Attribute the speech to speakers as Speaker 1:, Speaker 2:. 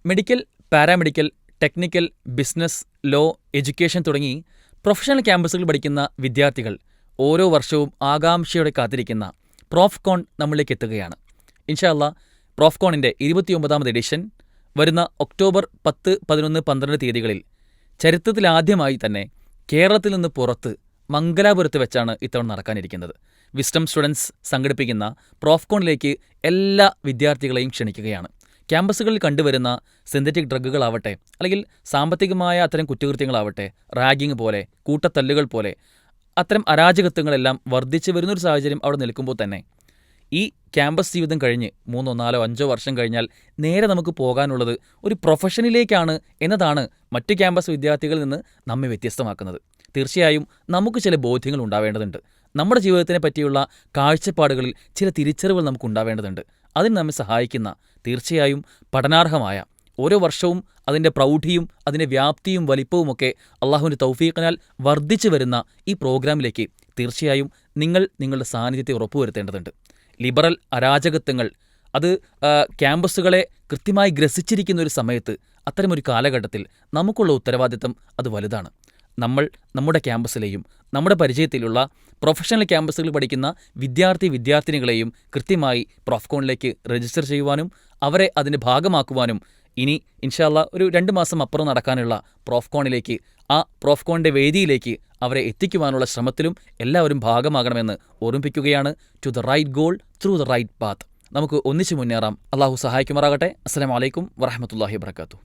Speaker 1: Medical, paramedical, technical, business, law, education തുടങ്ങി professional ക്യാമ്പസുകൾ പഠിക്കുന്ന വിദ്യാർത്ഥികൾ ഓരോ വർഷവും ആകാംക്ഷയോടെ കാത്തിരിക്കുന്ന പ്രോഫ്കോൺ നമ്മളിലേക്ക് എത്തുകയാണ്. ഇൻഷാ അല്ലാഹ് പ്രോഫ്കോണിൻ്റെ 29ാമത് എഡിഷൻ വരുന്ന ഒക്ടോബർ 10, 11, 12 തീയതികളിൽ ചരിത്രത്തിലാദ്യമായി തന്നെ കേരളത്തിൽ നിന്ന് പുറത്ത് മംഗലാപുരത്ത് വെച്ചാണ് ഇത്തവണ നടക്കാനിരിക്കുന്നത്. വിസ്ഡം സ്റ്റുഡൻസ് സംഘടിപ്പിക്കുന്ന പ്രോഫ്കോണിലേക്ക് എല്ലാ വിദ്യാർത്ഥികളെയും ക്ഷണിക്കുകയാണ്. ക്യാമ്പസുകളിൽ കണ്ടുവരുന്ന സിന്തറ്റിക് ഡ്രഗുകളാവട്ടെ, അല്ലെങ്കിൽ സാമ്പത്തികമായ അത്തരം കുറ്റകൃത്യങ്ങളാവട്ടെ, റാഗിംഗ് പോലെ, കൂട്ടത്തല്ലുകൾ പോലെ അത്തരം അരാജകത്വങ്ങളെല്ലാം വർദ്ധിച്ചു വരുന്നൊരു സാഹചര്യം അവിടെ നിൽക്കുമ്പോൾ തന്നെ ഈ ക്യാമ്പസ് ജീവിതം കഴിഞ്ഞ് 3, 4, 5 വർഷം കഴിഞ്ഞാൽ നേരെ നമുക്ക് പോകാനുള്ളത് ഒരു പ്രൊഫഷനിലേക്കാണ് എന്നതാണ് മറ്റ് ക്യാമ്പസ് വിദ്യാർത്ഥികളിൽ നിന്ന് നമ്മെ വ്യത്യസ്തമാക്കുന്നത്. തീർച്ചയായും നമുക്ക് ചില ബോധ്യങ്ങൾ ഉണ്ടാവേണ്ടതുണ്ട്. നമ്മുടെ ജീവിതത്തിനെ പറ്റിയുള്ള കാഴ്ചപ്പാടുകളിൽ ചില തിരിച്ചറിവുകൾ നമുക്ക് ഉണ്ടാവേണ്ടതുണ്ട്. അതിന് നമ്മെ സഹായിക്കുന്ന തീർച്ചയായും പഠനാർഹമായ ഓരോ വർഷവും അതിൻ്റെ പ്രൗഢിയും അതിൻ്റെ വ്യാപ്തിയും വലിപ്പവുമൊക്കെ അള്ളാഹുവിൻ്റെ തൗഫീഖിനാൽ വർദ്ധിച്ചു വരുന്ന ഈ പ്രോഗ്രാമിലേക്ക് തീർച്ചയായും നിങ്ങൾ നിങ്ങളുടെ സാന്നിധ്യത്തെ ഉറപ്പുവരുത്തേണ്ടതുണ്ട്. ലിബറൽ അരാജകത്വങ്ങൾ അത് ക്യാമ്പസുകളെ കൃത്യമായി ഗ്രസിച്ചിരിക്കുന്ന ഒരു സമയത്ത്, അത്തരമൊരു കാലഘട്ടത്തിൽ നമുക്കുള്ള ഉത്തരവാദിത്തം അത് വലുതാണ്. നമ്മൾ നമ്മുടെ ക്യാമ്പസിലെയും നമ്മുടെ പരിചയത്തിലുള്ള പ്രൊഫഷണൽ ക്യാമ്പസുകളിൽ പഠിക്കുന്ന വിദ്യാർത്ഥിനികളെയും കൃത്യമായി പ്രോഫ്കോണിലേക്ക് രജിസ്റ്റർ ചെയ്യുവാനും അവരെ അതിൻ്റെ ഭാഗമാക്കുവാനും ഇനി ഇൻഷാ അല്ലാഹ് ഒരു 2 മാസം അപ്പുറം നടക്കാനുള്ള പ്രോഫ്കോണിലേക്ക്, ആ പ്രോഫ്കോണിൻ്റെ വേദിയിലേക്ക് അവരെ എത്തിക്കുവാനുള്ള ശ്രമത്തിലും എല്ലാവരും ഭാഗമാകണമെന്ന് ഓർമ്മിപ്പിക്കുകയാണ്. To the right goal through the right path. നമുക്ക് ഒന്നിച്ചു മുന്നേറാം. അള്ളാഹു സഹായിക്കുമാറാകട്ടെ. അസ്സലാമു അലൈക്കും വറഹ്മത്തുള്ളാഹി വബറകാതുഹു.